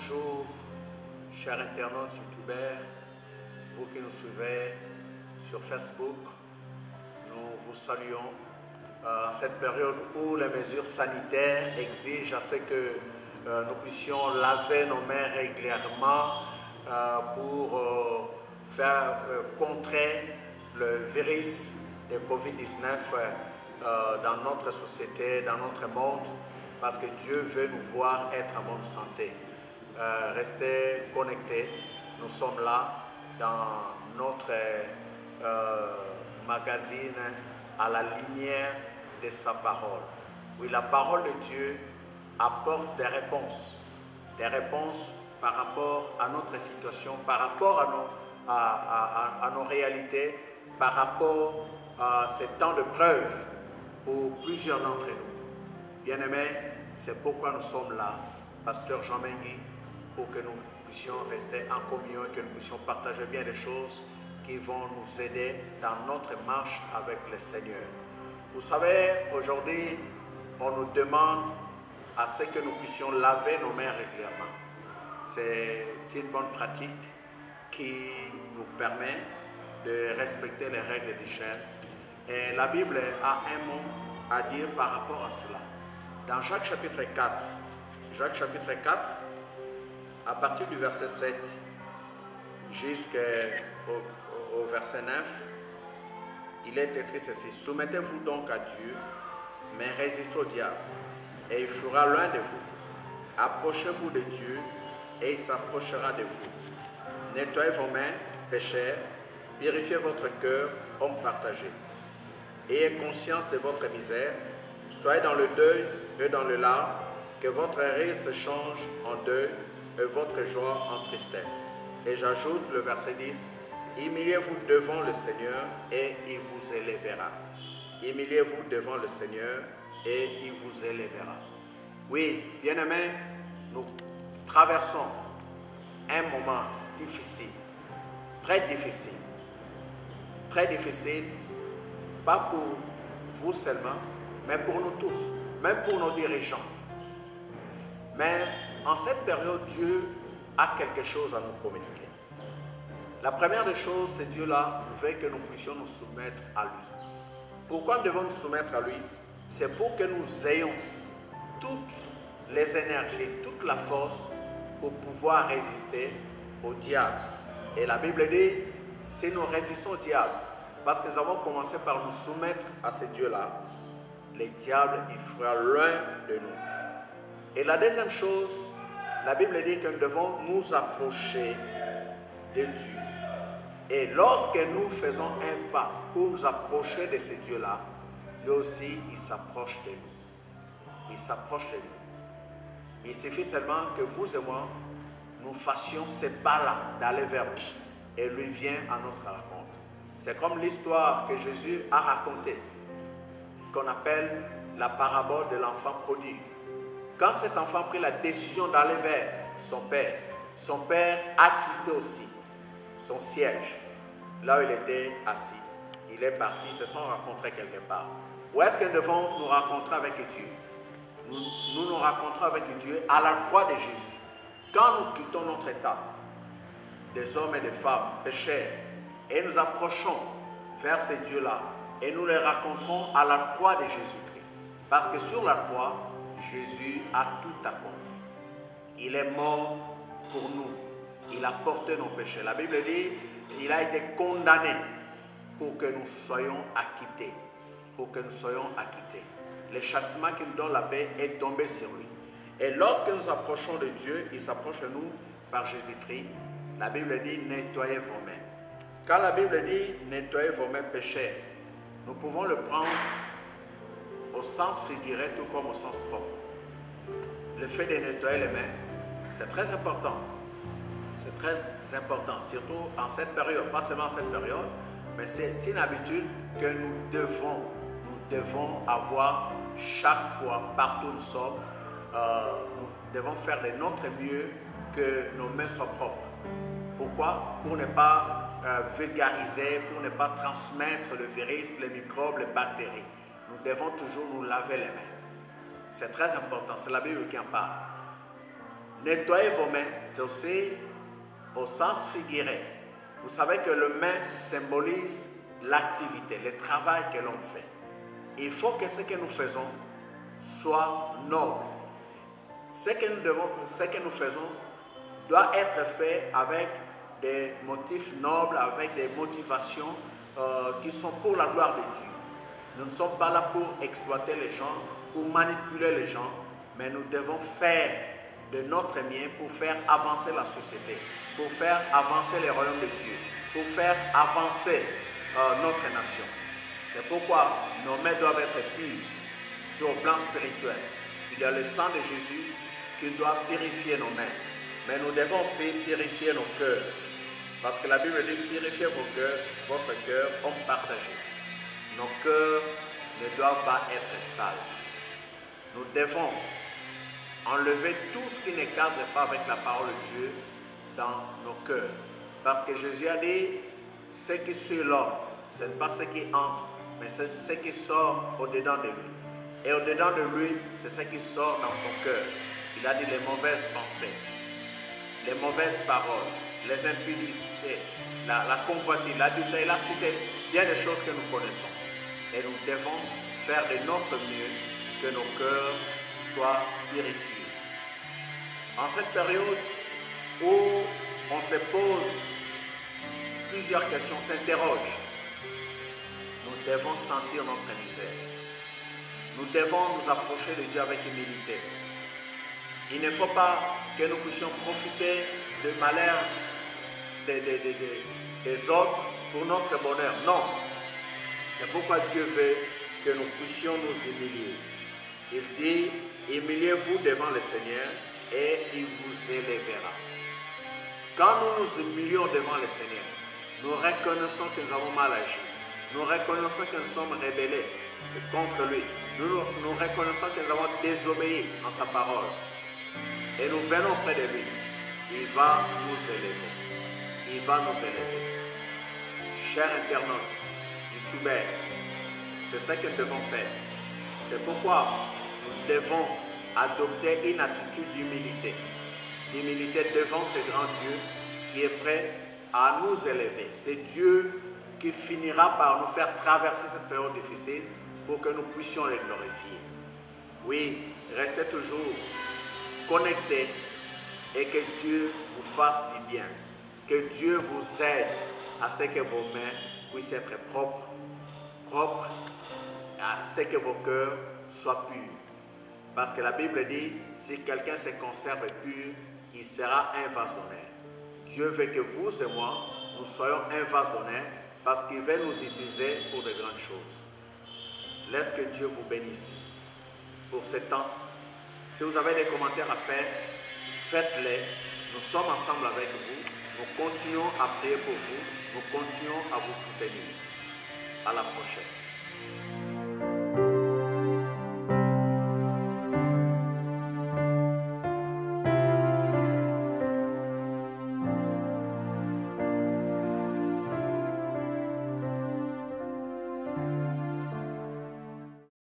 Bonjour, chers internautes youtubeurs, vous qui nous suivez sur Facebook, nous vous saluons en cette période où les mesures sanitaires exigent à ce que nous puissions laver nos mains régulièrement pour faire contrer le virus de Covid-19 dans notre société, dans notre monde, parce que Dieu veut nous voir être en bonne santé. Restez connectés, nous sommes là dans notre magazine à la lumière de sa parole. Oui, la parole de Dieu apporte des réponses par rapport à notre situation, par rapport à nos réalités, par rapport à ces temps de preuve pour plusieurs d'entre nous. Bien-aimés, c'est pourquoi nous sommes là, Pasteur Jean Mengui, pour que nous puissions rester en communion et que nous puissions partager bien des choses qui vont nous aider dans notre marche avec le Seigneur. Vous savez, aujourd'hui, on nous demande à ce que nous puissions laver nos mains régulièrement. C'est une bonne pratique qui nous permet de respecter les règles d'hygiène. Et la Bible a un mot à dire par rapport à cela. Dans Jacques chapitre 4, à partir du verset 7 jusqu'au verset 9, il est écrit ceci: soumettez-vous donc à Dieu, mais résistez au diable, et il fera loin de vous. Approchez-vous de Dieu, et il s'approchera de vous. Nettoyez vos mains, pécheurs, purifiez votre cœur, homme partagé. Ayez conscience de votre misère, soyez dans le deuil et dans le larme, que votre rire se change en deuil et votre joie en tristesse. Et j'ajoute le verset 10, humiliez-vous devant le Seigneur et il vous élèvera. Humiliez-vous devant le Seigneur et il vous élèvera. Oui, bien-aimés, nous traversons un moment difficile, très difficile, pas pour vous seulement, mais pour nous tous, même pour nos dirigeants. Mais en cette période, Dieu a quelque chose à nous communiquer. La première des choses, c'est Dieu-là veut que nous puissions nous soumettre à lui. Pourquoi nous devons nous soumettre à lui? C'est pour que nous ayons toutes les énergies, toute la force pour pouvoir résister au diable. Et la Bible dit, si nous résistons au diable, parce que nous avons commencé par nous soumettre à ce Dieu-là, le diable, il fera loin de nous. Et la deuxième chose, la Bible dit que nous devons nous approcher de Dieu. Et lorsque nous faisons un pas pour nous approcher de ce Dieu-là, lui aussi, il s'approche de nous. Il s'approche de nous. Il suffit seulement que vous et moi, nous fassions ces pas-là d'aller vers lui. Et lui vient à notre rencontre. C'est comme l'histoire que Jésus a racontée, qu'on appelle la parabole de l'enfant prodigue. Quand cet enfant prit la décision d'aller vers son père a quitté aussi son siège, là où il était assis. Il est parti, ils se sont rencontrés quelque part. Où est-ce que nous devons nous rencontrer avec Dieu? Nous nous rencontrons avec Dieu à la croix de Jésus. Quand nous quittons notre état, des hommes et des femmes pécheurs, et nous approchons vers ces dieux-là, et nous les rencontrons à la croix de Jésus-Christ. Parce que sur la croix, Jésus a tout accompli. Il est mort pour nous. Il a porté nos péchés. La Bible dit, il a été condamné pour que nous soyons acquittés. Pour que nous soyons acquittés. Le châtiment qui nous donne la paix est tombé sur lui. Et lorsque nous approchons de Dieu, il s'approche de nous par Jésus-Christ. La Bible dit, nettoyez vos mains. Quand la Bible dit, nettoyez vos mains pécheurs, nous pouvons le prendre au sens figuré tout comme au sens propre. Le fait de nettoyer les mains, c'est très important. C'est très important, surtout en cette période, pas seulement en cette période, mais c'est une habitude que nous devons avoir chaque fois, partout où nous sommes. Nous devons faire de notre mieux que nos mains soient propres. Pourquoi? Pour ne pas vulgariser, pour ne pas transmettre le virus, les microbes, les bactéries. Nous devons toujours nous laver les mains. C'est très important, c'est la Bible qui en parle. Nettoyer vos mains, c'est aussi au sens figuré. Vous savez que le main symbolise l'activité, le travail que l'on fait. Il faut que ce que nous faisons soit noble. Ce que nous faisons doit être fait avec des motifs nobles, avec des motivations qui sont pour la gloire de Dieu. Nous ne sommes pas là pour exploiter les gens, pour manipuler les gens, mais nous devons faire de notre mieux pour faire avancer la société, pour faire avancer les royaumes de Dieu, pour faire avancer notre nation. C'est pourquoi nos mains doivent être pures sur le plan spirituel. Il y a le sang de Jésus qui doit purifier nos mains. Mais nous devons aussi purifier nos cœurs. Parce que la Bible dit, purifiez vos cœurs, votre cœur, homme partagé. Nos cœurs ne doivent pas être sales. Nous devons enlever tout ce qui ne cadre pas avec la parole de Dieu dans nos cœurs. Parce que Jésus a dit, ce qui suit l'homme, ce n'est pas ce qui entre, mais c'est ce qui sort au-dedans de lui. Et au-dedans de lui, c'est ce qui sort dans son cœur. Il a dit les mauvaises pensées, les mauvaises paroles, les impudités, la convoitise, l'adultère. Il a cité bien des choses que nous connaissons. Et nous devons faire de notre mieux que nos cœurs soient purifiés. En cette période où on se pose plusieurs questions, s'interroge, nous devons sentir notre misère. Nous devons nous approcher de Dieu avec humilité. Il ne faut pas que nous puissions profiter du malheur des autres pour notre bonheur. Non. C'est pourquoi Dieu veut que nous puissions nous humilier. Il dit, humiliez-vous devant le Seigneur et il vous élèvera. Quand nous nous humilions devant le Seigneur, nous reconnaissons que nous avons mal agi. Nous reconnaissons que nous sommes rebellés contre lui. Nous reconnaissons que nous avons désobéi en sa parole. Et nous venons près de lui. Il va nous élever. Il va nous élever. Chers internautes, youtubeurs, c'est ce que nous devons faire. C'est pourquoi nous devons adopter une attitude d'humilité. D'humilité devant ce grand Dieu qui est prêt à nous élever. C'est Dieu qui finira par nous faire traverser cette période difficile pour que nous puissions les glorifier. Oui, restez toujours connectés et que Dieu vous fasse du bien. Que Dieu vous aide à ce que vos mains puissent être propres, à ce que vos cœurs soient purs. Parce que la Bible dit, si quelqu'un se conserve pur, il sera un vase d'honneur. Dieu veut que vous et moi, nous soyons un vase d'honneur parce qu'il veut nous utiliser pour de grandes choses. Laisse que Dieu vous bénisse pour ce temps. Si vous avez des commentaires à faire, faites-les. Nous sommes ensemble avec vous. Nous continuons à prier pour vous. Nous continuons à vous soutenir. À la prochaine.